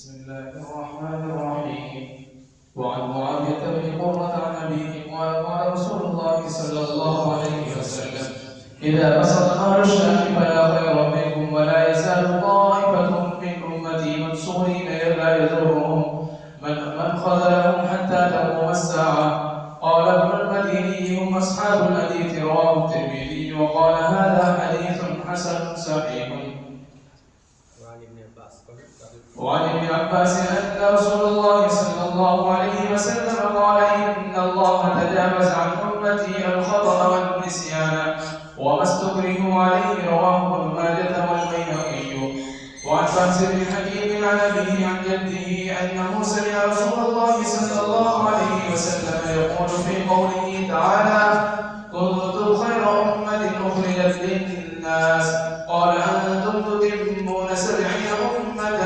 بسم الله الرحمن الرحيم. وعن معاوية بن قرة عن أبيه قال قال رسول الله صلى الله عليه وسلم: إذا بسط نار الشام فلا خير منكم ولا يزال طائفة من أمتي منصورين لا يضرهم من خذلهم حتى تقوم الساعة. قال ابن المديني: هم أصحاب الحديث. رواه الترمذي وقال هذا حديث حسن صحيح. وعن ابن عباس أن رسول الله صلى الله عليه وسلم قال: إن الله تجاوز عن أمتي الخطأ والنسيان وما استكرهوا عليه. رواه ابن ماجه والبيهقي. وعن فهد بن حكيم عن أبيه عن جده أنه سمع رسول الله صلى الله عليه وسلم يقول في قوله تعالى: كنتم خير أمة أخرجت للناس. قال: أنتم تتمون 70 أمة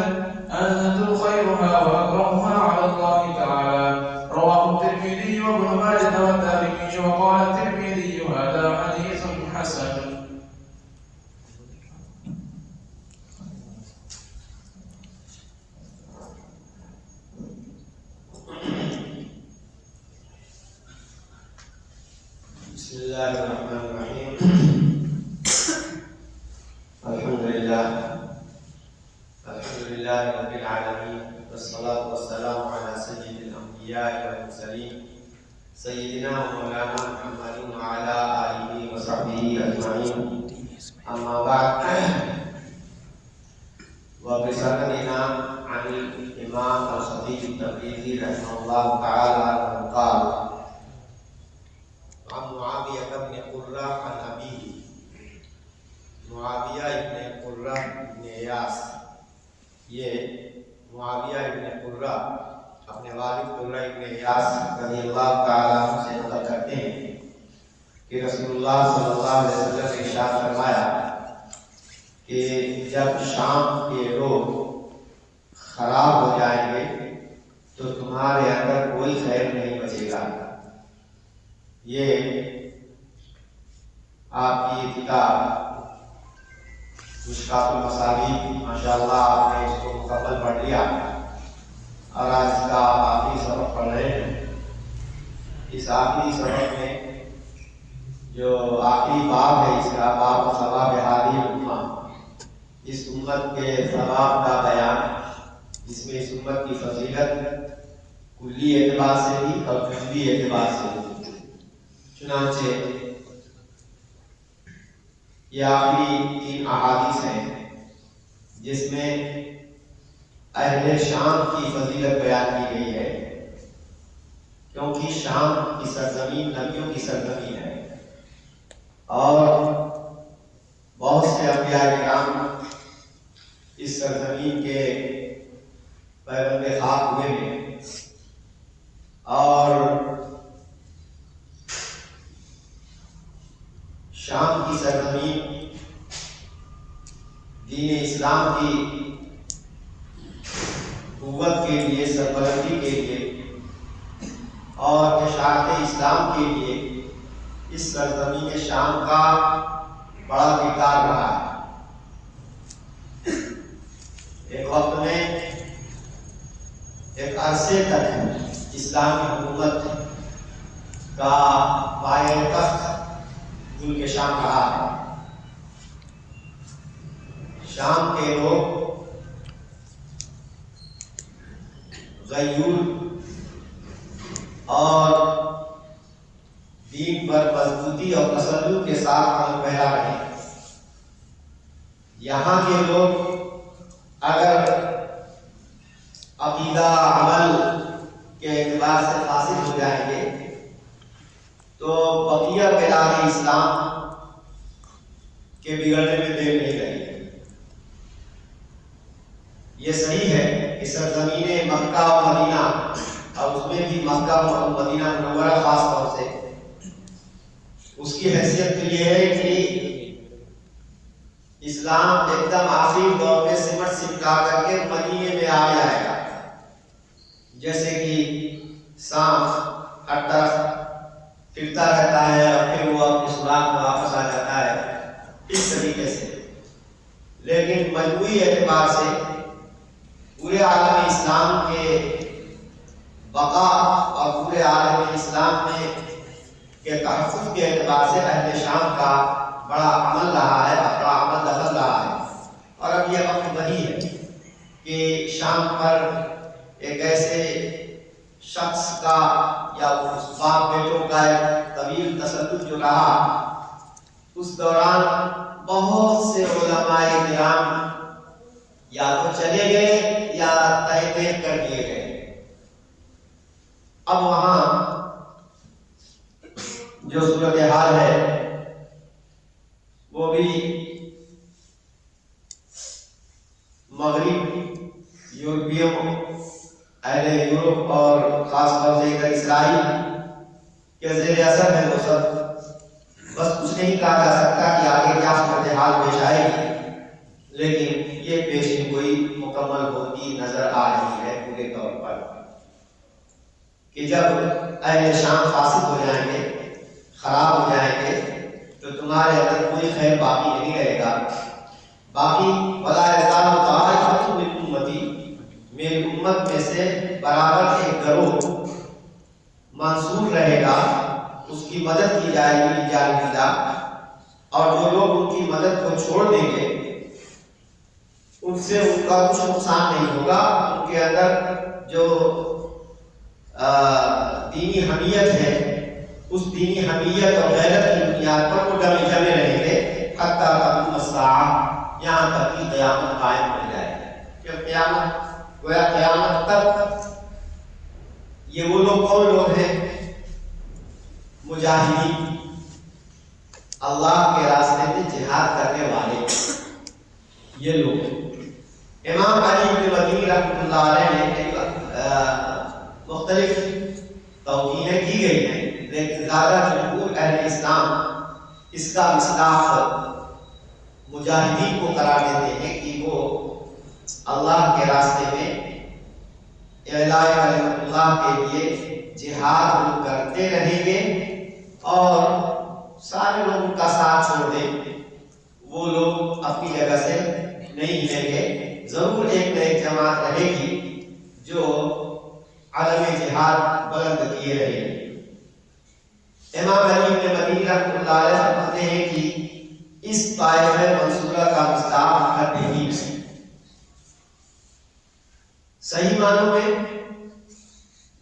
أنتم خيرها وأكرمها على الله تعالى. رواه الترمذي وابن ماجه والدارمي. وقال الترمذي: هذا حديث حسن. بسم الله الرحمن الرحيم. الحمد لله رب العالمين، والصلاة والسلام على سيد الأنبياء والمرسلين سيدنا ومولانا محمد وعلى آله وصحبه أجمعين. أما بعد، وبسندنا عن الإمام الخطيب التبريزي رحمه الله تعالى قال: عن معاوية بن قرة عن أبيه. معاویہ ابن قرہ ابن ایاس، یہ معاویہ ابن قرہ اپنے والد قرہ ابن ایاس رضی اللہ تعالیٰ عنہ سے نقل کرتے ہیں کہ رسول اللہ صلی اللہ علیہ وسلم نے ارشاد فرمایا کہ جب شام کے لوگ خراب ہو جائیں گے تو تمہارے اندر کوئی خیر نہیں بچے گا۔ یہ آپ کی کتاب مشکات المصابیح، ماشاءاللہ آپ نے اس کو مکمل پڑھ لیا اور آج اس کا آخری سبق پڑھ رہے ہیں۔ اس آخری سبق میں جو آخری باب ہے، اس کا باب ثواب ہذہ الامہ، اس امت کے ثواب کا بیان، جس میں اس امت کی فضیلت کلی اعتبار سے بھی اور جزوی اعتبار سے بھی۔ چنانچہ یہ آخری 3 احادیث ہیں جس میں اہل شام کی فضیلت بیان کی گئی ہے، کیونکہ شام کی سرزمین نبیوں کی سرزمین ہے اور بہت سے انبیاء کرام اس سرزمین کے پیوند خاک ہوئے ہیں، اور شام کی سرزمین دین اسلام کی قوت کے لیے، سربلندی کے لیے اور اشاعت اسلام کے لیے اس سرزمین شام کا بڑا کردار رہا ہے۔ ایک وقت میں ایک عرصے تک اسلامی حکومت کا پایۂ تخت ملک شام رہا ہے۔ شام کے لوگ غیور اور دین پر مضبوطی اور تسلط کے ساتھ عمل پیرا رہے۔ یہاں کے لوگ اگر عقیدہ عمل کے اعتبار سے فاسد ہو جائیں گے تو بقیہ بلاد اسلام کے بگڑنے میں دیر نہیں لگے گی۔ یہ صحیح ہے کہ سرزمین مکہ و مدینہ، اور اس میں بھی مکہ و مدینہ منورہ خاص طور سے، اس کی حیثیت تو یہ ہے کہ اسلام ایک دم آخری دور میں سمٹ سمٹا کر کے مدینے میں آ جائے گا، جیسے کہ سانپ ہر طرف پھرتا رہتا ہے اور پھر وہ اپنے سوراخ میں واپس آ جاتا ہے، اس طریقے سے۔ لیکن مجموعی اعتبار سے پورے عالم اسلام کے بقا اور پورے عالم اسلام میں کے تحفظ کے اعتبار سے اہل شام کا بڑا عمل رہا ہے، بڑا عمل دخل رہا ہے۔ اور اب یہ وقت وہی ہے کہ شام پر ایک ایسے شخص کا یا اس باپ بیٹوں کا ایک طویل تسلط جو رہا، اس دوران بہت سے علماء کرام یا تو چلے گئے یا تحقیق کر دیے گئے۔ اب وہاں جو صورتحال ہے وہ بھی مغرب یورپیوں، اہل یورپ اور خاص طور سے اسرائیل کے زیر اثر ہے وہ سب۔ بس کچھ نہیں کہا جا سکتا کہ آگے کیا صورتحال پیش آئے گی، لیکن یہ پیشن گوئی مکمل ہوتی نظر آ رہی ہے پورے طور پر کہ جب اہل شام فاسد ہو جائیں گے، خراب ہو جائیں گے، تو تمہارے اندر کوئی خیر باقی نہیں رہے گا۔ باقی ولا یزال طائفۃ من امتی، میری امت میں سے برابر ایک گروہ منصور رہے گا، اس کی مدد کی جائے گی جانب اللہ، اور جو لوگ ان کی مدد کو چھوڑ دیں گے ان سے ان کا کچھ نقصان نہیں ہوگا۔ ان کے اندر جو دینی حمیت ہے، اس دینی حمیت اور غیرت کی بنیاد پر وہ جمے رہیں گے حتی تقوم الساعہ، یہاں تک کہ قیامت قائم ہو جائے۔ کہ قیامت گویا قیامت تک یہ وہ لوگ کون لوگ ہیں؟ مجاہدین، اللہ کے راستے میں جہاد کرنے والے یہ لوگ۔ امام علی بن مدینی رحمۃ اللہ علیہ نے مختلف توجیہیں کی گئی ہیں، لیکن زیادہ جمہور اہل اسلام اس کا مصداق مجاہدین کو قرار دیتے ہیں کہ وہ اللہ کے راستے میں اعلاء کلمۃ اللہ کے لیے جہاد کرتے رہیں گے، اور سارے لوگ ان کا ساتھ چھوڑ دیں، وہ لوگ اپنی جگہ سے نہیں ہلیں گے۔ ضرور ایک نہ ایک جماعت رہے گی جو علم جہاد بلند کیے رہے گی۔ امام علی بن مدینی رحمۃ اللہ علیہ فرماتے ہیں کہ اس طائفہ منصورہ کا مصداق تحریم ہے۔ صحیح معنوں میں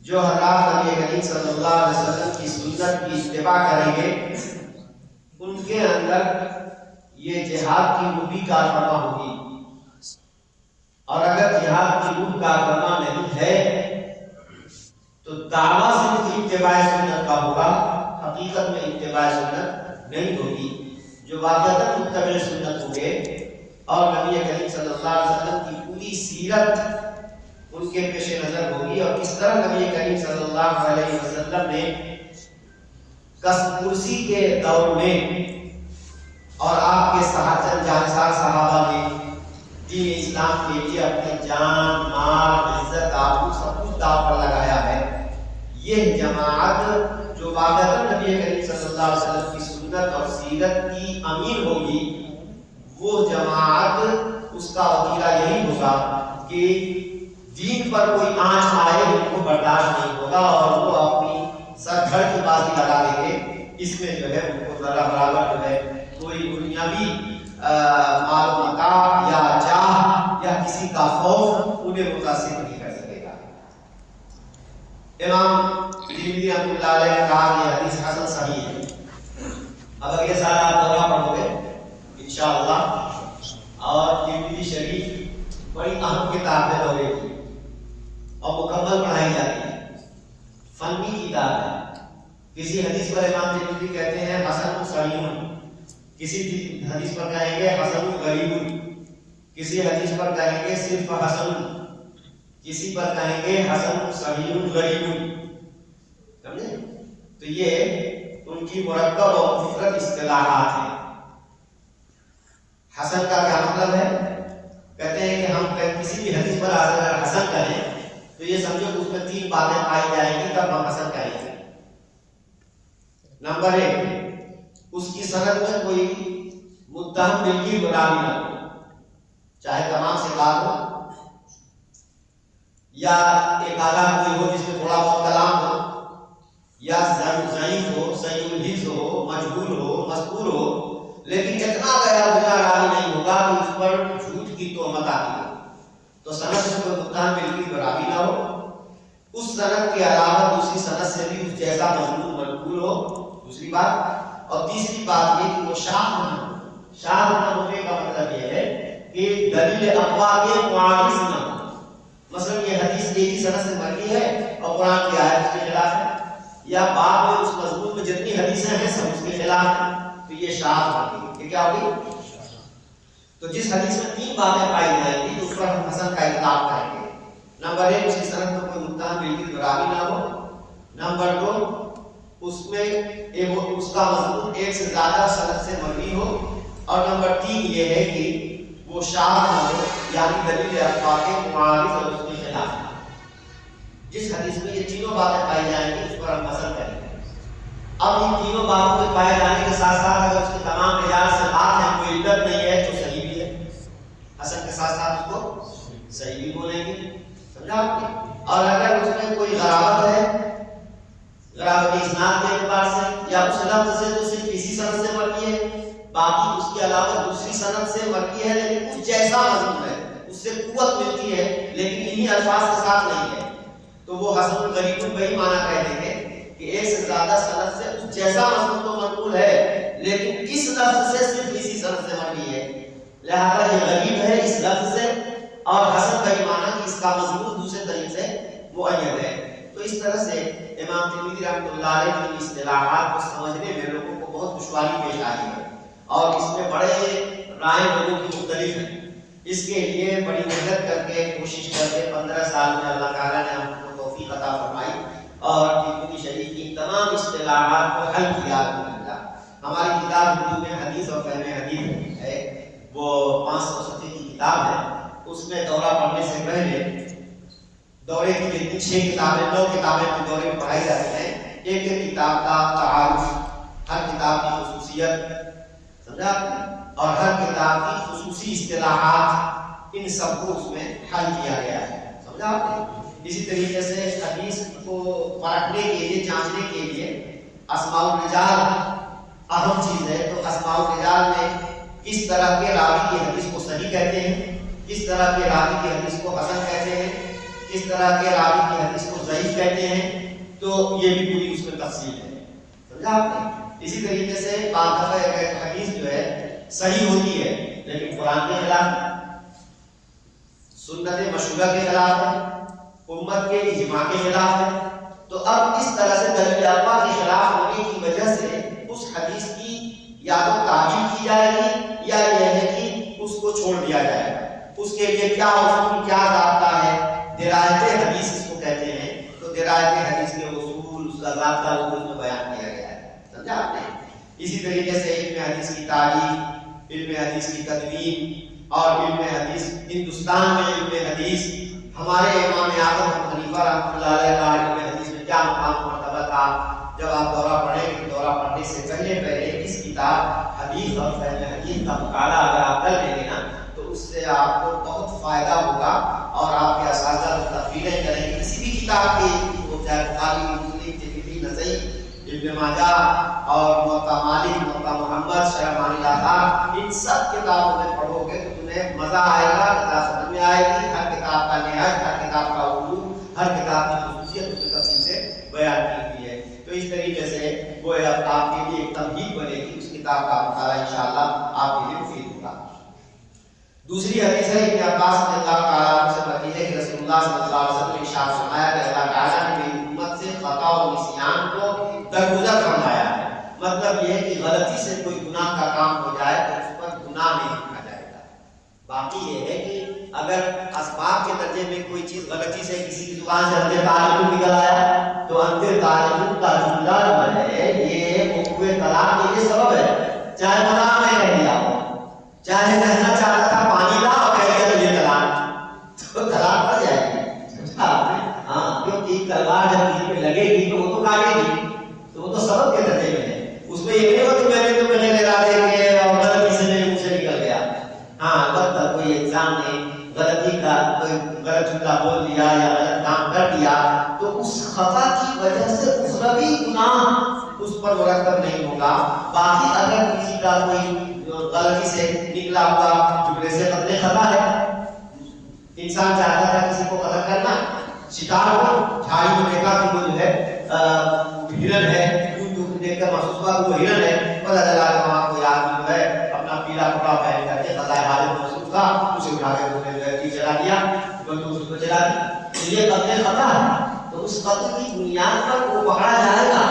جو حضرات نبی کریم صلی اللہ علیہ وسلم کی سنت کی اتباع کریں گے، ان کے اندر یہ جہاد کی روح بھی کارفرما ہوگی، اور اگر جہاد کی روح کارفرما نہیں ہے تو دعویٰ صرف اتباع سنت کا ہوگا، حقیقت میں اتباع سنت نہیں ہوگی۔ جو واقعتاً متبع سنت ہوں گے اور نبی کریم صلی اللہ علیہ وسلم کی پوری سیرت ان کے پیش نظر ہوگی، اور کس طرح نبی کریم صلی اللہ علیہ وسلم نے کرسی کے دور میں اور آپ کے چند جانسار صحابہ نے دین اسلام کے لیے اپنی جان، مال، عزت، آبرو سب کچھ داؤ پر لگایا ہے۔ یہ جماعت جو واقعتاً نبی کریم صلی اللہ علیہ وسلم کی سنت اور سیرت کی امین ہوگی، وہ جماعت اس کا وتیرہ یہی ہوگا کہ دین پر کوئی آنچ آئے ان کو برداشت نہیں ہوگا، اور وہ اپنی سر گھڑ کی بازی لگا دیں گے۔ اس میں جو ہے ان کو ذرا برابر جو ہے کوئی دنیاوی مال و متاع یا جاہ یا کسی کا خوف انہیں متاثر نہیں کر سکے گا۔ امام ترمذی رحمۃ اللہ علیہ نے کہا کہ حدیث حسن صحیح ہے۔ اب اگلے سال آپ دورہ پڑھو گے انشاءاللہ، اور ترمذی شریف بڑی اہم کتاب ہے دورے کی، اور مکمل پڑھائی جاتی ہے، فنی کتاب ہے۔ کسی حدیث پر امام ترمذی کہتے ہیں حسن صحیح، کسی حدیث پر کہیں گے حسن غریب، کسی حدیث پر کہیں گے صرف حسن، کسی پر کہیں گے حسن صحیح غریب، سمجھے؟ تو یہ ان کی مرکب اور مفرد اصطلاحات ہیں۔ حسن کا کیا مطلب ہے؟ کہتے ہیں کہ ہم کسی بھی حدیث پر اگر حسن کہیں تو یہ سمجھو کہ اس میں 3 باتیں پائی جائیں گی تب ہم حسن کہیں گے۔ نمبر 1، اس کی سند میں کوئی متہم دل کی برائی نہ ہو، چاہے تمام ثقات ہو، یا ایک آدھا کوئی ہو جس میں تھوڑا بہت کلام ہو، یا ضعیف ہو، صحیح الحفظ ہو، مجہول ہو، مذکور ہو، لیکن اتنا غیر گزرا راوی نہیں ہوگا کہ اس پر جھوٹ کی تہمت آتی ہو، تو سند میں کوئی بہتان بالکل راوی نہ ہو، اس سند کے علاوہ دوسری سند سے بھی اس جیسا مضمون منقول ہو، دوسری بات، اور تیسری بات یہ کہ وہ شاذ نہ ہو۔ شاذ نہ ہونے کا مطلب یہ ہے کہ دلیل اقوا کے معارض نہ ہو۔ مثلا یہ حدیث ایک ہی سند سے مروی ہے اور قرآن کی آیت اس کے خلاف ہے، یا بعد میں اس مضمون میں جتنی حدیثیں ہیں سب اس کے خلاف ہیں، تو یہ شاذ ہوگی۔ یہ کیا ہوگی؟ تو جس حدیث میں تین باتیں پائی جائیں گی تو اس پر ہم حسن کا اطلاق کریں گے۔ نمبر ایک، اس کی سند میں کوئی متهم بالکل راوی نہ ہو۔ نمبر دو، اس میں اس کا مضمون ایک سے زیادہ سند سے مروی ہو، اور نمبر تین یہ ہے کہ وہ شاذ نہ ہو، یعنی دلیل اقوا کے معارض اور اس کے خلاف۔ جس حدیث میں یہ تینوں باتیں پائی جائیں گی اس پر ہم حسن کریں گے۔ اب ان تینوں باتوں کے پائے جانے کے ساتھ ساتھ اگر اس کے تمام رجال سے بات ہے، کوئی علت نہیں ہے، تو صحیح بھی ہے، حسن کے ساتھ ساتھ اس کو صحیح بھی بولیں گے، سمجھا آپ نے؟ اور اگر اس میں کوئی غرابت ہے، غرابت اسناد کے اعتبار سے، یا اس لفظ سے تو صرف اسی سند سے مروی ہے، باقی اس کے علاوہ دوسری سند سے مروی ہے لیکن اس جیسا مضمون ہے، اس سے قوت ملتی ہے لیکن انہی الفاظ کے ساتھ نہیں ہے، تو وہ حسن غریب وہی معنی کہہ دیں گے کہ ایک سے زیادہ سند سے اس جیسا مضمون تو منقول ہے لیکن اس لفظ سے صرف اسی سند سے مروی ہے، لہذا یہ غریب ہے اس لفظ سے، اور حسن کا یہ معنی کہ اس کا مضمون دوسرے طریقے سے معین ہے۔ تو اس طرح سے امام ترمذی رحمۃ اللہ علیہ کی اصطلاحات کو سمجھنے میں لوگوں کو بہت دشواری پیش آئی ہے، اور اس میں بڑے رائے لوگوں کی مختلف ہیں۔ اس کے لیے بڑی محنت کر کے کوشش کر کے 15 سال میں اللہ تعالیٰ نے ہم کو توفیق عطا فرمائی اور ترمذی شریف کی تمام اصطلاحات کو حل کیا الحمدللہ۔ ہماری کتاب اردو میں حدیث اور فہم حدیث ہے، وہ 500 صفحے کی کتاب ہے، اس میں دورہ پڑھنے سے پہلے دورے کی جتنی 6 کتابیں 9 کتابیں جو دورے میں پڑھائی جاتی ہیں، ایک ایک کتاب کا تعارف، ہر کتاب کی خصوصیت، سمجھا، اور ہر کتاب کی خصوصی اصطلاحات، ان سب کو اس میں حل کیا گیا ہے، سمجھا آپ نے؟ اسی طریقے سے حدیث کو پرکھنے کے لیے، جانچنے کے لیے اسماء الرجال اہم چیز ہے، تو اسماء الرجال میں کس طرح کے راوی کی حدیث کو صحیح کہتے ہیں، کس طرح کے راوی کی حدیث کو حسن کہتے ہیں، کس طرح کے راوی کی حدیث کو ضعیف کہتے ہیں، تو یہ بھی پوری اس میں تفصیل ہے، سمجھا آپ نے؟ اسی طریقے سے بعض دفعہ ایک حدیث جو ہے صحیح ہوتی ہے لیکن قرآن کے خلاف، سنت مشہورہ کے خلاف ہے، امت کے اجماع کے خلاف ہے، تو اب اس طرح سے دلیل اقوا کے خلاف ہونے کی وجہ سے اس حدیث کی یا تو تعمیل کی جائے گی یا یہ ہے کہ اس کو چھوڑ دیا جائے گا۔ اس کے لیے کیا اصول، کیا ضابطہ ہے، درایت حدیث اس کو کہتے ہیں، تو درایت حدیث کے اصول، اس کا ضابطہ وہ اس میں بیان کیا گیا ہے، سمجھا آپ نے؟ اسی طریقے سے علم حدیث کی تعریف، علم حدیث کی تدوین، اور علم حدیث ہندوستان میں علم حدیث، ہمارے امام اعظم ابو حنیفہ رحمۃ اللہ علیہ کا علم حدیث میں کیا مقام و مرتبہ تھا۔ جب آپ دورہ پڑھیں گے، دورہ پڑھنے سے پہلے اس کتاب حدیث اور فہم حدیث کا مطالعہ اگر آپ کر لیں گے نا تو اس سے آپ کو بہت فائدہ ہوگا، اور آپ کے اساتذہ کو تفریحیں کریں گے کسی بھی کتاب کی، وہ چاہے بخاری، مسلم، ترمذی، نسائی، ابن ماجہ اور موطا مالک، موطا محمد، شرح مانی لاحق، ان سب کتابوں میں پڑھو گے تو تمہیں مزہ آئے گا، کتاب سمجھ میں آئے گی، ہر کتاب کا نہج، ہر کتاب کا اصول، ہر کتاب کی خصوصیت اس میں تفصیل سے بیان کی ہوئی ہے۔ تو اس طریقے سے وہ آپ کے لیے ایک تمہید بنے گی، اس کتاب کا مطالعہ انشاءاللہ آپ کے لیے مفید ہوگا۔ دوسری حدیث ہے ابن عباس رضی اللہ تعالیٰ عنہ سے مروی ہے کہ رسول اللہ صلی اللہ علیہ وسلم نے ارشاد فرمایا کہ اللہ تعالیٰ نے میری امت سے خطا اور نسیان کو درگزر فرمایا ہے، مطلب یہ ہے کہ غلطی سے کوئی گناہ کا کام ہو جائے تو اس پر گناہ نہیں لکھا جائے گا۔ باقی یہ ہے کہ اگر اسباب کے درجے میں کوئی چیز غلطی سے کسی کی زبان سے انتے تعلق نکل آیا تو انتے تعلق کا جملہ جو ہے یہ حکم طلاق کے لیے سبب ہے، چاہے طلاق میں کہہ دیا ہو، چاہے کہنا چاہتا تھا پانی لا اور کہہ دیا مجھے طلاق، تو طلاق پڑ جائے گی، ہاں، کیونکہ تلوار جب کسی پہ لگے گی تو وہ تو کاٹے گی، تو وہ تو سبب کے درجے میں ہے، اس میں یہ نہیں ہو کہ میں نے تو بغیر ارادے کے اور غلطی سے میرے منہ سے نکل گیا، ہاں البتہ کوئی انسان نے غلطی غلطی کا کوئی غلط جملہ بول دیا یا غلط کام کر دیا تو اس خطا کی وجہ سے اخروی گناہ اس پر مرتب نہیں ہوگا. باقی اگر کسی کا کوئی غلطی سے نکلا ہوا جملے سے قتل خطا ہے، انسان چاہتا تھا کسی کو قتل کرنا، شکار کو جھاڑی میں دیکھا کہ وہ جو ہے ہرن ہے، دیکھ کر محسوس ہوا کہ وہ ہرن ہے، پتہ چلا کہ وہاں کوئی آدمی جو ہے اپنا پیلا کپڑا پہن کر کے قضائے حاجت محسوس تھا، اسے اٹھا کے انہوں نے تیر چلا دیا، بندوق اس کو چلا دی. یہ قتل خطا ہے. تو اس قتل کی بنیاد پر وہ پکڑا جائے گا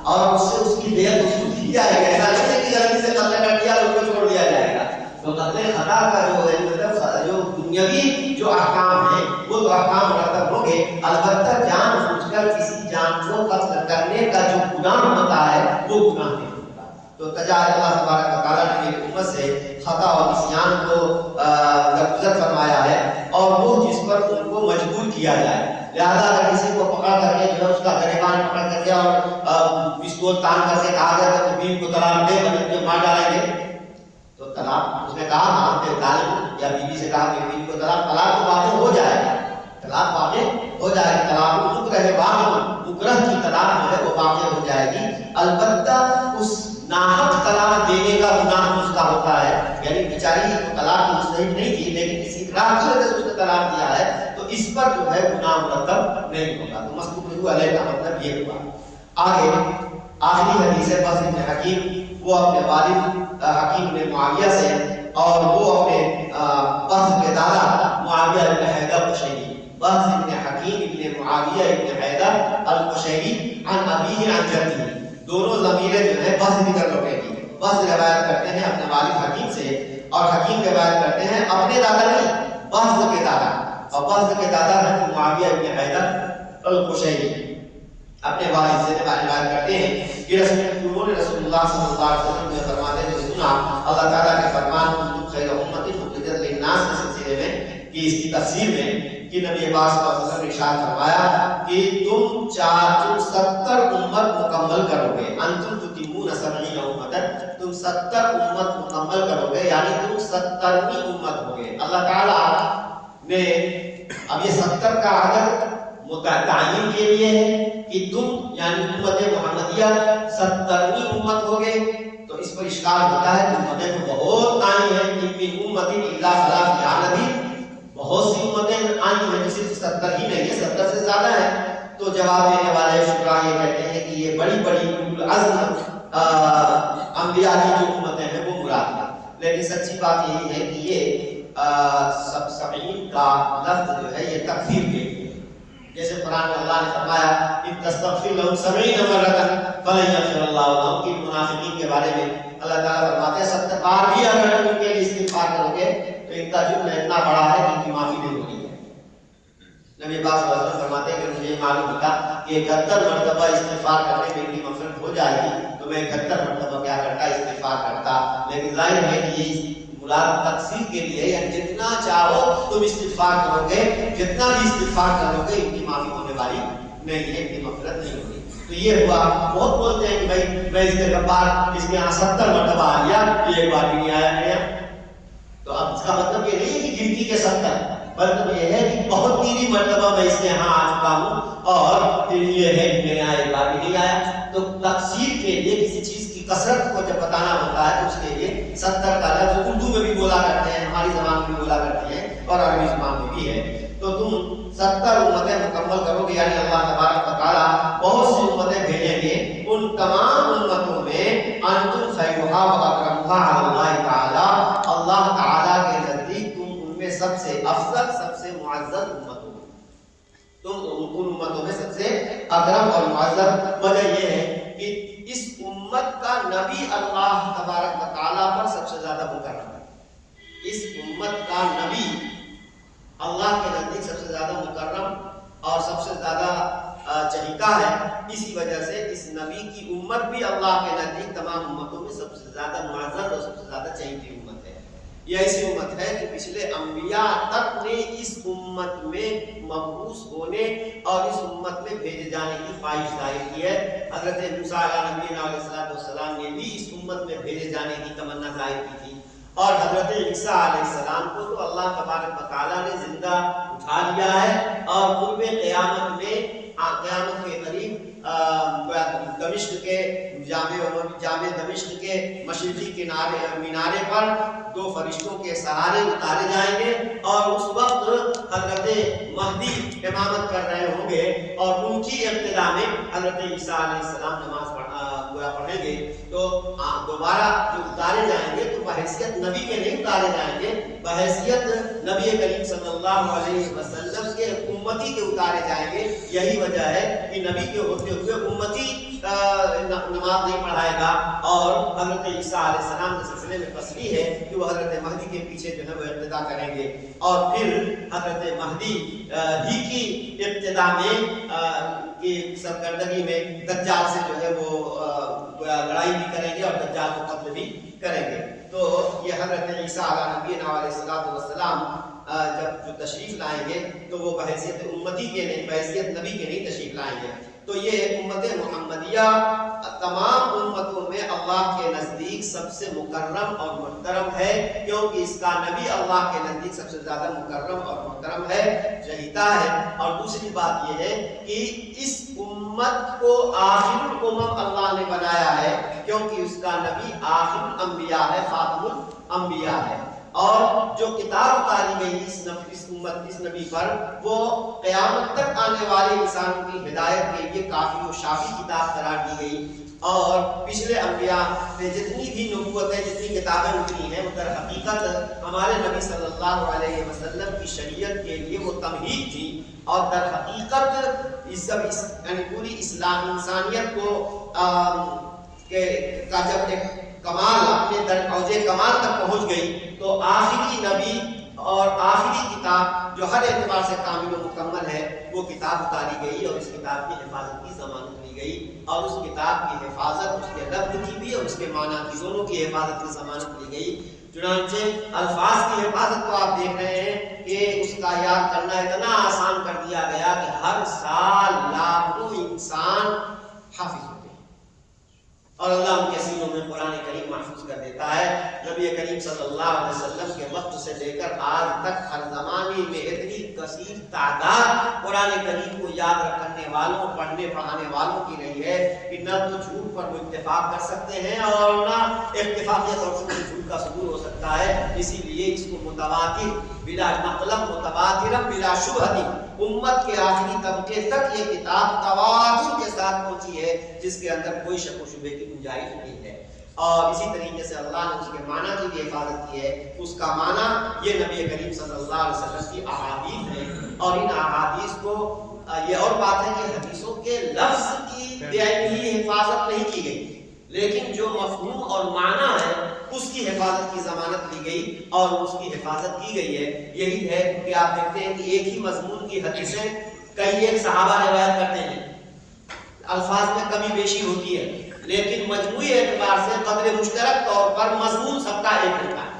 اور اس سے اس کی دیت وصول کی جائے گی. ایسا نہیں ہے کہ غلطی سے قتل کر دیا اس کو چھوڑ دیا جائے گا. تو قتل خطا کا جو ہے مطلب جو دنیاوی جو احکام ہیں وہ تو احکام مرتب ہوں گے، البتہ جان بوجھ کر کسی جان کو قتل کرنے کا جو گناہ ہوتا ہے وہ گناہ نہیں ہوتا. تو تجاوز اللہ تبارک و تعالیٰ نے میری امت سے خطا اور نسیان کو درگزر فرمایا ہے اور وہ جس پر ان کو مجبور کیا جائے. لہذا اگر کسی کو پکڑ کر کے جو ہے اس کا گریبان پکڑ کر کے اور پستول تان کر کے کہا گیا کہ بیوی کو طلاق دے ورنہ مار ڈالیں گے، تو طلاق اس نے کہا ہاں کہ طالب یا بیوی سے کہا کہ بیوی کو طلاق تو واقع ہو جائے گا، طلاق واقع ہو جائے گی. طلاق مکرہ واقع مکرہ کی طلاق جو ہے وہ واقع ہو جائے گی. البتہ اس ناحق طلاق دینے کا گناہ اس کا ہوتا ہے، یعنی بیچاری طلاق مستحق نہیں تھی لیکن کسی اقرار کی وجہ سے اس نے طلاق دیا ہے تو اس پر جو ہے گناہ مرتب نہیں ہوگا. تو مستقبل علیہ کا مطلب یہ ہوا. آگے آخری حدیث ہے بحث بن حکیم، وہ اپنے والد حکیم بن معاویہ سے اور وہ اپنے بحث کے دادا معاویہ بن حیدر القشیری، بحث بن حکیم بن معاویہ بن حیدر القشیری عن ابیہ عن جدہ، دونوں ضمیریں جو ہے بحث ذکر لوگے کی. بحث روایت کرتے ہیں اپنے والد حکیم سے اور حکیم روایت کرتے ہیں اپنے دادا نہیں بحث کے دادا، اور بحث کے دادا ہے معاویہ بن حیدر القشیری اپنے والد سے روایت کرتے ہیں کہ رسول اللہ صلی اللہ علیہ وسلم نے فرماتے ہیں سنا اللہ تعالیٰ کے فرمان کنتم خیر امت اخرجت للناس کے سلسلے میں کہ اس کی تفسیر میں کہ نبی پاک صلی اللہ علیہ وسلم نے ارشاد فرمایا کہ تم 70 امت مکمل کرو گے، انتم تتمون 70 امت، تم 70 امت مکمل کرو گے یعنی تم 70ویں امت ہوگے. اللہ تعالیٰ نے اب یہ 70 کا عدد متعین کے لیے ہے کہ تم یعنی امت محمدیہ 70ویں امت ہوگے. تو اس پر اشکال ہوتا ہے کہ امتیں تو بہت آئی ہیں، ان امت الا خلا فیہا نذیر، بہت سی امتیں آئی ہیں، صرف 70 ہی نہیں ہے، 70 سے زیادہ ہیں. تو جواب دینے والے شعراء یہ کہتے ہیں کہ یہ بڑی بڑی العزم انبیاء کی جو امتیں ہیں وہ مراد ہیں. لیکن سچی بات یہی ہے کہ یہ 70 کا لفظ جو ہے یہ تکفیر کے لیے، جیسے قرآن میں اللہ نے فرمایا ان تستغفر لهم 70 مرة فلن يغفر الله لهم، کہ منافقین کے بارے میں اللہ تعالیٰ فرماتے ہیں 70 بار بھی اگر تم ان کے لیے استغفار کرو گے تو ان کا جرم اتنا بڑا ہے کہ ان کی معافی نہیں ہوگی. نبی پاک صلی اللہ علیہ وسلم فرماتے ہیں کہ مجھے یہ معلوم ہوتا کہ 71 مرتبہ استغفار کرنے میں ان کی مغفرت ہو جائے گی تو میں 71 مرتبہ کیا کرتا استغفار کرتا. لیکن ظاہر ہے کہ یہ مراد تقسیم کے لیے، یعنی جتنا چاہو تم استغفار کرو گے، جتنا بھی استغفار کرو گے ان کی معافی ہونے والی نہیں ہے، ان کی مغفرت نہیں ہوگی. تو یہ ہوا. بہت بولتے ہیں کہ بھائی میں استغفار اس کے یہاں 70 مرتبہ آ گیا، یہ ایک بار بھی نہیں آیا میرے یہاں. تو اب اس کا مطلب یہ نہیں ہے کہ گنتی کے 70، مطلب یہ ہے کہ بہت تیری مرتبہ میں اس کے یہاں آ چکا ہوں اور یہ ہے کہ میرے یہاں ایک بار بھی نہیں آیا. تو تفسیر کے لیے کسی چیز کی کثرت کو جب بتانا ہوتا ہے تو اس کے لیے 70 کا لفظ اردو میں بھی بولا کرتے ہیں، ہماری زبان میں بھی بولا کرتے ہیں اور عربی زبان میں بھی ہے. تو تم 70 امتیں مکمل کرو گے یعنی اللہ تبارک و تعالیٰ بہت سی امتیں بھیجیں گے. ان تمام امتوں میں انتم خیرھا و اکرمھا علی اللہ تعالیٰ، اللہ تعالیٰ کے نزدیک تم ان میں سب سے افضل، سب سے معزز امت ہو. تم ان امتوں میں سب سے اکرم اور معزز. وجہ یہ ہے کہ اس امت کا نبی اللہ تبارک و تعالیٰ پر سب سے زیادہ مکرم ہے. اس امت کا نبی اللہ کے نزدیک سب سے زیادہ مکرم اور سب سے زیادہ چہیتا ہے. اسی وجہ سے اس نبی کی امت بھی اللہ کے نزدیک تمام امتوں میں سب سے زیادہ معزز اور سب سے زیادہ چہیتی امت ہے. یہ ایسی امت ہے کہ پچھلے انبیاء تک نے اس امت میں مبعوث ہونے اور اس امت میں بھیجے جانے کی خواہش ظاہر کی ہے. حضرت موسیٰ علیہ السلام نے بھی اس امت میں بھیجے جانے کی تمنا ظاہر کی تھی. اور حضرت عیسیٰ علیہ السلام کو تو اللہ تبارک و تعالیٰ نے زندہ اٹھا لیا ہے اور قرب قیامت میں قیامت کے قریب دمشق کے جامع دمشق کے مشرقی مینارے پر 2 فرشتوں کے سہارے اتارے جائیں گے اور اس وقت حضرت مہدی امامت کر رہے ہوں گے اور ان کی ابتدا میں حضرت عیسیٰ علیہ السلام نماز پڑھیں گے. تو دوبارہ جو اتارے جائیں گے تو بحیثیت نبی کے نہیں اتارے جائیں گے، بحیثیت نبی کریم صلی اللہ علیہ وسلم کے امتی کے اتارے جائیں گے. یہی وجہ ہے کہ نبی کے ہوتے ہوئے امتی نماز نہیں پڑھائے گا. اور حضرت عیسیٰ علیہ السلام کے سلسلے میں تصریح ہے کہ وہ حضرت مہدی کے پیچھے جو ہے وہ اقتدا کریں گے اور پھر حضرت مہدی ہی کی ابتدا میں کی سرگردگی میں دجال سے جو ہے وہ لڑائی بھی کریں گے اور دجال کو قتل بھی کریں گے. تو یہ حضرت عیسیٰ علیہ السلام جب جو تشریف لائیں گے تو وہ بحیثیت امتی کے نہیں، بحیثیت نبی کے نہیں تشریف لائیں گے. تو یہ امت محمدیہ تمام امتوں میں اللہ کے نزدیک سب سے مکرم اور محترم ہے، کیونکہ اس کا نبی اللہ کے نزدیک سب سے زیادہ مکرم اور محترم ہے، جہیتا ہے. اور دوسری بات یہ ہے کہ اس امت کو آخر الامم اللہ نے بنایا ہے، کیونکہ اس کا نبی آخر الانبیاء ہے، خاتم الانبیاء ہے. اور جو کتاب اتاری گئی اس نبی پر وہ قیامت تک آنے والے انسانوں کی ہدایت کے لیے کافی و شافی کتاب قرار دی گئی. اور پچھلے انبیاء نے جتنی بھی نبوتیں، جتنی کتابیں اتری ہیں، وہ در حقیقت ہمارے نبی صلی اللہ علیہ وسلم کی شریعت کے لیے وہ تمہید تھی. اور در حقیقت یعنی پوری اسلام انسانیت کو کا جب ایک کمال اپنے اوج کمال تک پہنچ گئی تو آخری نبی اور آخری کتاب جو ہر اعتبار سے کامل و مکمل ہے وہ کتاب اتاری گئی اور اس کتاب کی حفاظت کی ضمانت لی گئی. اور اس کتاب کی حفاظت اس کے لفظ کی بھی اور اس کے معنی کی دونوں کی حفاظت کی ضمانت لی گئی. چنانچہ الفاظ کی حفاظت کو آپ دیکھ رہے ہیں کہ اس کا یاد کرنا اتنا آسان کر دیا گیا کہ ہر سال لاکھوں انسان حافظ ہوتے ہیں اور اللہ ان کے سینوں میں قرآن کریم محفوظ کر دیتا ہے. نبی کریم صلی اللہ علیہ وسلم کے وقت سے لے کر آج تک ہر زمانے میں اتنی کثیر تعداد قرآن کریم کو یاد رکھنے والوں، پڑھنے پڑھانے والوں کی رہی ہے کہ نہ تو جھوٹ پر وہ اتفاق کر سکتے ہیں اور نہ اتفاقیت اور جھوٹ کا ثبوت ہو سکتا ہے. اسی لیے اس کو متواتر بلا نقلم متواترم بلا شبہتی امت کے آخری طبقے تک یہ کتاب تواتر کے ساتھ پہنچی ہے جس کے اندر کوئی شک و شبہ کی گنجائش نہیں ہے. اور اسی طریقے سے اللہ نے اس کے معنی کی بھی حفاظت کی ہے. اس کا معنی یہ نبی کریم صلی اللہ علیہ وسلم کی احادیث ہے اور ان احادیث کو یہ اور بات ہے کہ حدیثوں کے لفظ کی بے حفاظت نہیں کی گئی، لیکن جو مفہوم اور معنی ہے اس کی حفاظت کی ضمانت لی گئی اور اس کی حفاظت کی گئی ہے. یہی ہے کہ آپ دیکھتے ہیں کہ ایک ہی مضمون کی حدیثیں کئی ایک صحابہ روایت کرتے ہیں، الفاظ میں کمی بیشی ہوتی ہے لیکن مجموعی اعتبار سے قدر مشترک طور پر مضمون سب کا ایک ہوتا ہے.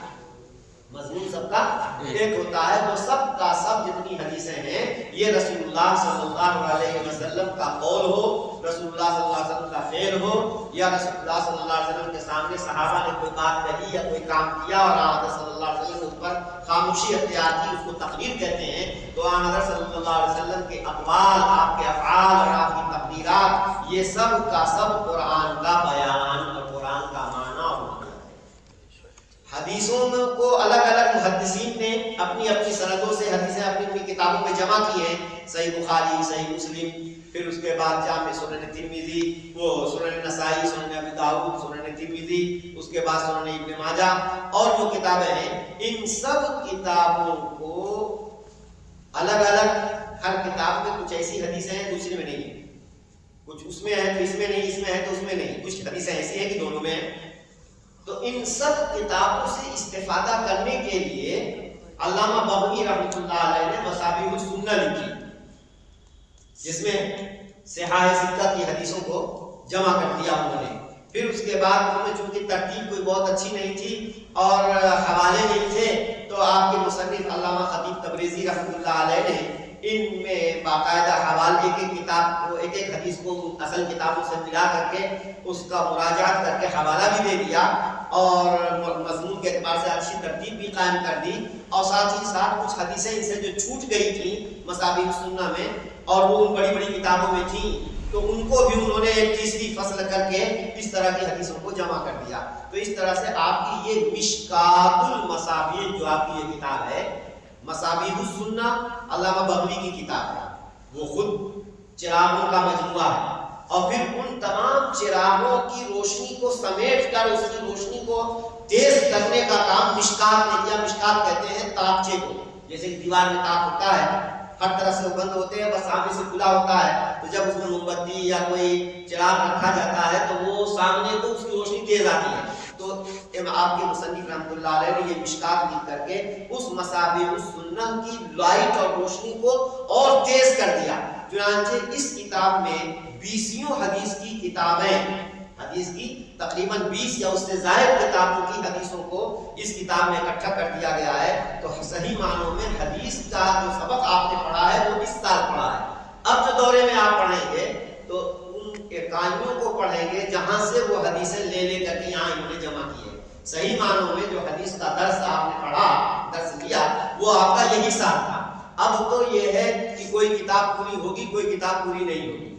مضمون سب کا ایک ہوتا ہے. وہ سب کا سب جتنی حدیثیں ہیں یہ رسول اللہ صلی اللہ علیہ وسلم کا قول ہو، رسول اللہ صلی اللہ علیہ وسلم کا فعل ہو، یا رسول اللہ صلی اللہ علیہ وسلم کے سامنے صحابہ نے کوئی بات کہی یا کوئی کام کیا اور حضرت صلی اللہ علیہ وسلم نے اس پر خاموشی اختیار کی، اس کو تقریر کہتے ہیں. تو حضرت صلی اللہ علیہ وسلم کے اقوال، آپ کے افعال اور آپ کی تقریرات یہ سب کا سب قرآن کا بیان اور قرآن کا معنی اور معنی. حدیثوں کو الگ الگ محدثین نے اپنی اپنی سندوں سے حدیثیں اپنی اپنی کتابوں میں جمع کی ہیں. صحیح بخاری، صحیح مسلم، پھر اس کے بعد جامع سنن ترمذی، وہ سنن نسائی، سنن ابی داؤد، سنن ترمذی، اس کے بعد سنن ابن ماجہ اور جو کتابیں ہیں ان سب کتابوں کو الگ الگ ہر کتاب میں کچھ ایسی حدیثیں ہیں دوسری میں نہیں ہیں، کچھ اس میں ہے تو اس میں نہیں، اس میں ہے تو اس میں نہیں، کچھ حدیثیں ایسی ہیں کہ دونوں میں ہیں. تو ان سب کتابوں سے استفادہ کرنے کے لیے علامہ بغوی رحمۃ اللہ علیہ نے مصابیح السنہ لکھی جس میں صحاح ستہ کی حدیثوں کو جمع کر دیا انہوں نے. پھر اس کے بعد انہوں نے چونکہ ترتیب کوئی بہت اچھی نہیں تھی اور حوالے نہیں تھے تو آپ کے مصنف علامہ خطیب تبریزی رحمۃ اللہ علیہ نے ان میں باقاعدہ حوالے ایک ایک کتاب کو، ایک ایک حدیث کو اصل کتابوں سے ملا کر کے اس کا مراجعات کر کے حوالہ بھی دے دیا اور مضمون کے اعتبار سے اچھی ترتیب بھی قائم کر دی، اور ساتھ ہی ساتھ کچھ حدیثیں ان سے جو چھوٹ گئی تھیں مصابیح السنہ میں اور وہ ان بڑی بڑی کتابوں میں تھیں، تو ان کو بھی انہوں نے ایک تیسری فصل کر کے اس طرح کی حدیثوں کو جمع کر دیا۔ تو اس طرح سے آپ کی یہ مشکات المصابیح جو آپ کی یہ کتاب ہے مصابیح السنہ، علامہ بغوی کی کتاب ہے، وہ خود چراغوں کا مجموعہ ہے، اور پھر ان تمام چراغوں کی روشنی کو سمیٹ کر اس کی روشنی کو تیز کرنے کا کام مشکات نے کیا۔ مشکات کہتے ہیں تاکچے کو، جیسے کہ دیوار میں تاک ہوتا ہے، ہر طرف سے بند ہوتے ہیں، بس سامنے سے کھلا ہوتا ہے، تو جب اس میں موم بتی یا کوئی چراغ رکھا جاتا ہے تو وہ سامنے کو اس کی روشنی تیز آتی ہے۔ تو آپ کے مصنف رحمۃ اللہ علیہ نے یہ مشکات لکھ کر کے اس مصابیح السنہ کی لائٹ اور روشنی کو اور تیز کر دیا۔ چنانچہ اس کتاب میں 20 حدیث کی کتابیں، حدیث کی تقریباً 20 یا اس سے زائد کتابوں کی حدیثوں کو اس کتاب میں اکٹھا کر دیا گیا ہے۔ تو صحیح معنوں میں حدیث کا جو سبق آپ نے پڑھا ہے وہ اس سال پڑھا ہے۔ اب جو دورے میں آپ پڑھیں گے تو ان اکائیوں کو پڑھیں گے جہاں سے وہ حدیثیں لے لے کر کے یہاں انہوں نے جمع کی ہے۔ صحیح معنوں میں جو حدیث کا درس آپ نے پڑھا، درس لیا، وہ آپ کا یہی سال تھا۔ اب تو یہ ہے کہ کوئی کتاب پوری ہوگی، کوئی کتاب پوری نہیں ہوگی۔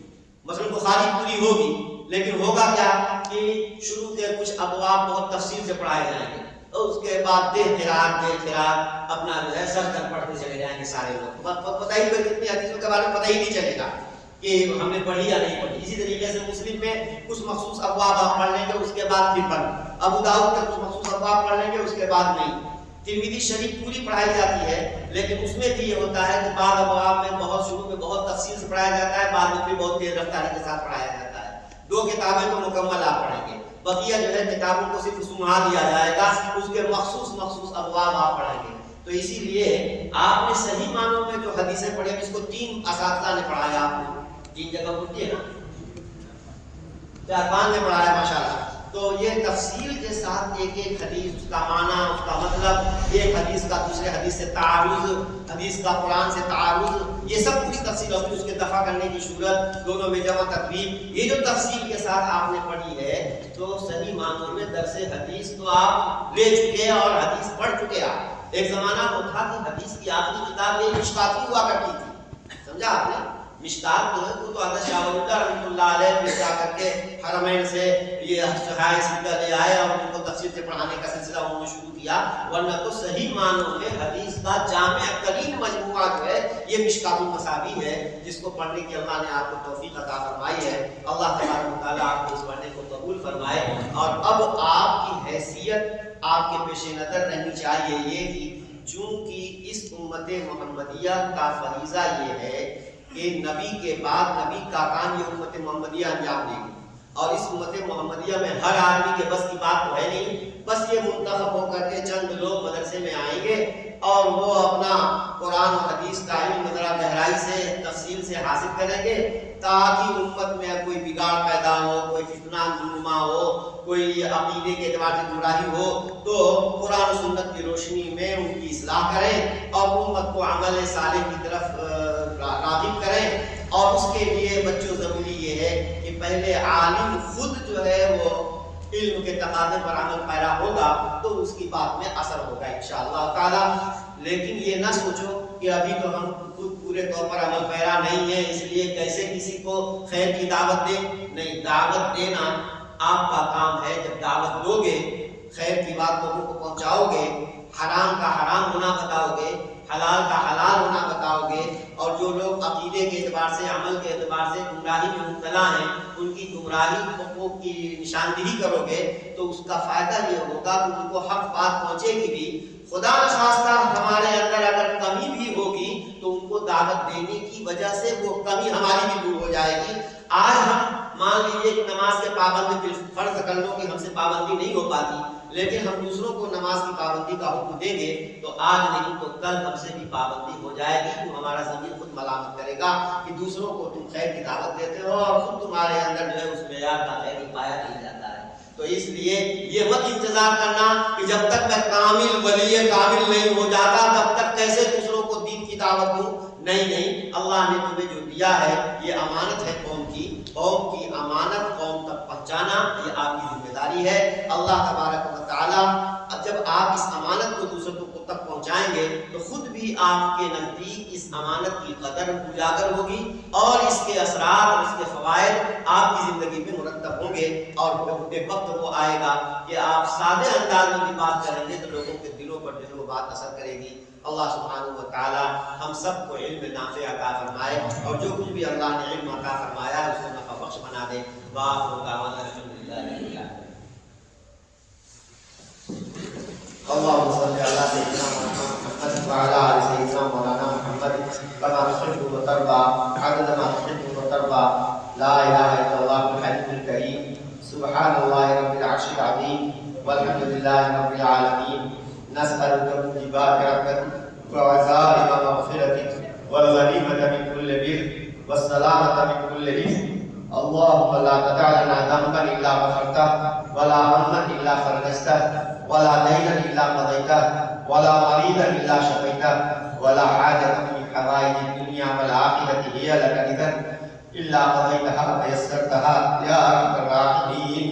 مثلا بخاری پوری ہوگی، لیکن ہوگا کیا کہ شروع کے کچھ ابواب بہت تفصیل سے پڑھائے جائیں گے، اور اس کے بعد دیر خیرات اپنا جو ہے سر کر پڑھتے چلے جائیں گے سارے لوگ، پتہ ہی کوئی کتنی حدیثوں کے بارے میں پتہ ہی نہیں چلے گا کہ ہم نے پڑھی یا نہیں پڑھی۔ اسی طریقے سے مسلم میں کچھ مخصوص ابواب آپ پڑھ لیں گے، اس کے بعد پھر پڑھ، ابو داؤد کے کچھ مخصوص ابواب پڑھ لیں گے، اس کے بعد نہیں۔ ترمذی شریف پوری پڑھائی جاتی ہے، لیکن اس میں بھی یہ ہوتا ہے کہ بعض ابواب میں بہت شروع میں بہت تفصیل سے پڑھایا جاتا ہے، بعد میں پھر بہت تیز رفتاری کے ساتھ پڑھایا جاتا ہے۔ 2 کتابیں تو مکمل آپ پڑھیں گے، بقیہ جو ہے کتابوں کو صرف سمجھا دیا جائے گا، اس کے مخصوص ابواب آپ پڑھیں گے۔ تو اسی لیے آپ نے صحیح معنوں میں جو حدیثیں پڑھی، اس کو 3 اساتذہ نے پڑھایا، آپ کو 3 جگہ پڑھی ہے نا، 4-5 نے پڑھایا ماشاءاللہ۔ تو یہ تفصیل کے ساتھ ایک ایک حدیث، اس کا معنی، اس کا مطلب، ایک حدیث کا دوسرے حدیث سے تعارض، حدیث کا قرآن سے تعارض، یہ سب پوری تفصیل ہوتی ہے، اس کے دفع کرنے کی صورت، دونوں میں جمع تقریب، یہ جو تفصیل کے ساتھ آپ نے پڑھی ہے، تو صحیح معنوں میں درس حدیث تو آپ لے چکے اور حدیث پڑھ چکے آپ۔ ایک زمانہ وہ تھا کہ حدیث کی آخری کتاب یہ مشکات ہی ہوا کرتی تھی، سمجھا آپ نے؟ مشکات جو ہے وہ تو حضرت شاہ ولی اللہ رحمۃ اللہ علیہ نے جا کر کے حرمین سے یہ صحائح سیدھا لے آئے اور ان کو تفسیر سے پڑھانے کا سلسلہ انہوں نے شروع کیا، ورنہ تو صحیح معنوں میں حدیث کا جامع ترین مجموعہ جو ہے یہ مشکات المصابیح ہے، جس کو پڑھنے کی اللہ نے آپ کو توفیق عطا فرمائی ہے۔ اللہ تبارک و تعالیٰ آپ کو اس پڑھنے کو قبول فرمائے۔ اور اب آپ کی حیثیت آپ کے پیش نظر رہنی چاہیے یہ کہ چونکہ اس امت محمدیہ کا فریضہ یہ ہے کہ نبی کے بعد نبی کا کام یہ امت محمدیہ انجام دے گی، اور اس امت محمدیہ میں ہر آدمی کے بس کی بات تو ہے نہیں، بس یہ منتخب ہو کر کے چند لوگ مدرسے میں آئیں گے اور وہ اپنا قرآن و حدیث کا علم ذرا گہرائی سے تفصیل سے حاصل کریں گے، تاکہ امت میں کوئی بگاڑ پیدا ہو، کوئی فتنہ نما ہو، کوئی عقیدے کے اعتبار سے گمراہی ہو، تو قرآن و سنت کی روشنی میں ان کی اصلاح کریں اور امت کو عمل صالح کی طرف راغب کریں۔ اور اس کے لیے بچوں ضروری یہ ہے کہ پہلے عالم خود جو ہے وہ علم کے تقاضے پر عمل پیرا ہوگا تو اس کی بات میں اثر ہوگا انشاءاللہ تعالی۔ لیکن یہ نہ سوچو کہ ابھی تو ہم خود پورے طور پر عمل پیرا نہیں ہے، اس لیے کیسے کسی کو خیر کی دعوت دیں۔ نہیں، دعوت دینا آپ کا کام ہے۔ جب دعوت دو گے، خیر کی بات لوگوں کو پہنچاؤ گے، حرام کا حرام ہونا بتاؤ گے، حلال کا حلال ہونا بتاؤ گے، اور جو لوگ عقیدے کے اعتبار سے، عمل کے اعتبار سے گمراہی میں مبتلا ہیں، ان کی گمراہی حقوق کی نشاندہی کرو گے، تو اس کا فائدہ یہ ہوگا کہ ان کو حق بات پہنچے گی بھی۔ خدا نخواستہ ہمارے اندر اگر کمی بھی ہوگی تو ان کو دعوت دینے کی وجہ سے وہ کمی ہماری بھی دور ہو جائے گی۔ آج ہم مان لیجیے کہ نماز کے پابند فرض کر لو کہ ہم سے پابندی نہیں ہو پاتی، لیکن ہم دوسروں کو نماز کی پابندی کا حکم دیں گے تو آج نہیں تو کل ہم سے بھی پابندی ہو جائے گی، تو ہمارا ضمیر خود ملامت کرے گا کہ دوسروں کو تم خیر کی دعوت دیتے ہو اور خود تمہارے اندر جو ہے اس معیار کا خیر پایا نہیں جاتا ہے۔ تو اس لیے یہ مت انتظار کرنا کہ جب تک میں کامل ولی کامل نہیں ہو جاتا تب تک کیسے دوسروں کو دین کی دعوت دوں۔ نہیں، اللہ نے تمہیں جو دیا ہے یہ امانت ہے قوم کی امانت قوم تک پہنچانا یہ آپ کی ذمہ داری ہے۔ اللہ تبارک و تعالیٰ جب آپ اس امانت کو دوسروں تک پہنچائیں گے تو خود بھی آپ کے نزدیک اس امانت کی قدر اجاگر ہوگی اور اس کے اثرات اور اس کے فوائد آپ کی زندگی میں مرتب ہوں گے. اور ایک وقت وہ آئے گا کہ آپ سادے انداز میں بھی بات کریں گے تو لوگوں کے دلوں پر جو ہے وہ بات اثر کرے گی. اللہ سبحانہ و تعالی ہم سب کو علم نافع عطا فرمائے اور جو کچھ بھی اللہ نے علم عطا فرمایا ہے اس کو نفع بخش بنا دے. وآخر دعوانا الحمدللہ رب العالمین. اللهم صل على سيدنا محمد وعلى آل سيدنا مولانا محمد كما تحب وترضى عدد ما تحب وترضى. لا إله إلا الله الحليم الكريم. سبحان الله رب العرش العظيم والحمد لله رب العالمين. نسألك موجبات رحمتك وعزائم مغفرتك والغنيمة من كل بر والسلامة من كل إثم. اللهم لا تدع لنا ذنبا إلا غفرته ولا هما إلا فرجته ولا دينا إلا قضيته ولا مريضا إلا شفيته ولا حاجة من حوائج الدنيا والآخرة هي لك رضا إلا قضيتها ويسرتها يا أرحم الراحمين.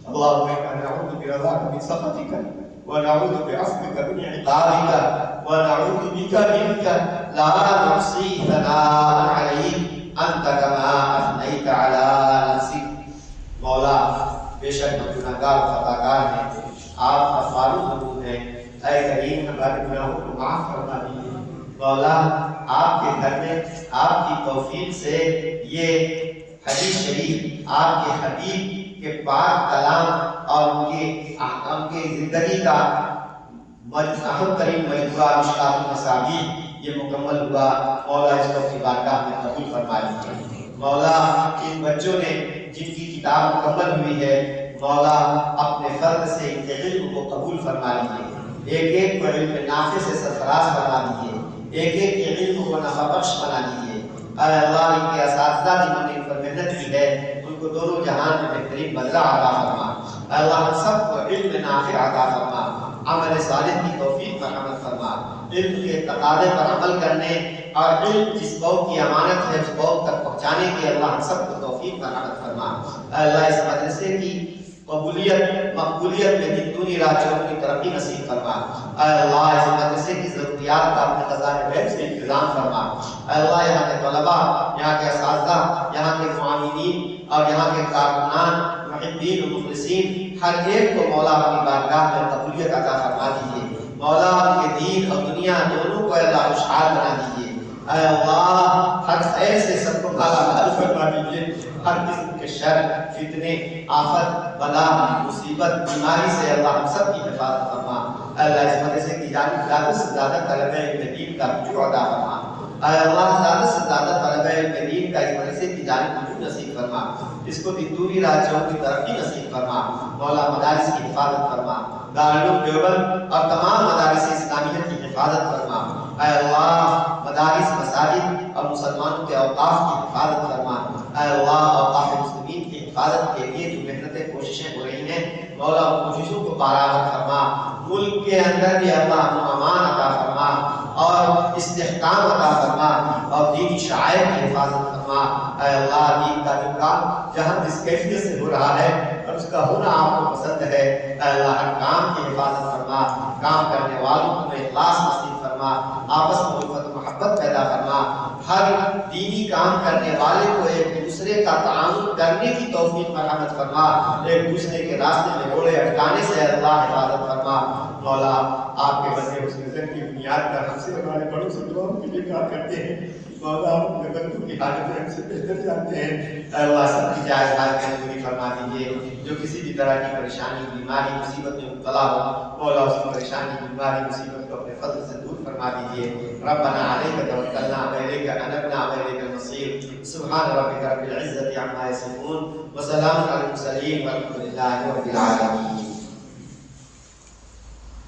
اللهم إنا نعوذ برضاك من سخطك ونعوذ بعفوك من عقابك ونعوذ بك منك لا نحصي ثناء عليك أنت كما أثنيت على نفسك. مولا بے شک ہم گناہگار و خطاکار ہیں، آپ غفار الذنوب ہیں. اے کریم ہمارے گناہوں کو معاف فرما دیجیے. مولا آپ کے گھر میں آپ کی توفیق سے یہ حدیث شریف آپ کے حبیب کے پاک کلام اور ان کی زندگی کا اہم ترین مجموعہ مشکات المصابیح یہ مکمل ہوا. مولا اس کو اپنی بارگاہ میں قبول فرما لیجیے. مولا ان بچوں نے جن کی کتاب مکمل ہوئی ہے مولا اپنے فرد سے ان کے علم کو قبول فرما لیجیے. ایک ایک کو علم نافع سے سرفراز فرما دیجیے. ایک ایک کے علم کو نفع بخش بنا دیجیے. اے اللہ ان کے اساتذہ جنہوں نے ان پر محنت کی ہے ان کو دونوں جہان میں بہترین بدلہ عطا فرما. اے اللہ ہم سب کو علم نافع عطا فرما. عمل صالح کی توفیق پر عمل فرما. علم کے تقاضے پر عمل کرنے اور علم جس قوم کی امانت ہے اس قوم تک پہنچانے کی اللہ ہم سب کو توفیق پر عمل فرما. اے اللہ اس مدرسے کی قبولیت مقبولیت میں دنی راجوں کی ترقی نصیب فرما. اے اللہ اس مدرسے کی ضروریات کا اپنے خزانہ غیب سے انتظام فرما. اے اللہ یہاں کے طلباء، یہاں کے اساتذہ، یہاں کے معاونین اور یہاں کے کارکنان، محبین و مخلصین ہر ایک کو مولا اپنی بارگاہ میں قبولیت عطا فرما دیجیے. مولا ان کے دین اور دنیا دونوں کو اللہ خوشحال بنا دیجیے. اے اللہ ہر خیر سے سب کو مالا مال فرما دیجیے. ہر قسم کے شر، فتنے، آفت، بلا، مصیبت، بیماری سے اللہ ہم سب کی حفاظت فرما. اللہ اس مدرسے کی جانب زیادہ سے زیادہ طلبہ علم دین کا رجوع عطا فرما. اے اللہ زیادہ سے زیادہ طلبہ علم دین کا اس مدرسے کی جانب رجوع نصیب فرما. اس کو دوری راجوں کی ترقی نصیب فرما. مولا مدارس کی حفاظت فرما. دارالعلوم دیوبند اور تمام مدارس اسلامیہ کی حفاظت فرما. اے اللہ مدارس، مساجد اور مسلمانوں کے اوقاف کی حفاظت فرما. اے اللہ اوقاف مسلمین کی حفاظت کے لیے جو محنتیں کوششیں ہو رہی ہیں مولا ان کوششوں کو برآمد فرما. ملک کے اندر بھی اللہ امان عطا فرما اور استحکام عطا فرما اور دینی شعائر کی حفاظت فرما. اے اللہ دین کا جو کام جہاں جس کیفیت سے ہو رہا ہے اور اس کا ہونا آپ کو پسند ہے اے اللہ ہر کام کی حفاظت فرما. کام کرنے والوں کو اخلاص نصیب فرما. آپس میں الفت و محبت پیدا فرما. ہر دینی کام کرنے والے کو ایک دوسرے کا تعاون کرنے کی توفیق مرحمت فرما. ایک دوسرے کے راستے میں گھوڑے اٹکانے سے اللہ حفاظت فرما. مولا آپ کے بندے اس نظر کی بنیاد پر ہم سے ہمارے بڑوں سے دعاؤں کے لیے کہا کرتے ہیں. مولا آپ اپنے بندوں کی حاجتیں ہم سے بہتر جانتے ہیں. اے اللہ سب کی جائز حاجت میں پوری فرما دیجیے. جو کسی بھی طرح کی پریشانی، بیماری، مصیبت میں مبتلا ہو مولا اس کی پریشانی، بیماری، مصیبت کو اپنے فضل سے دور فرما دیجیے. ربنا علیک توکلنا وإلیک انبنا وإلیک المصیر. سبحان ربک رب العزة عما یصفون وسلام علی المرسلین والحمد للہ رب العالمین.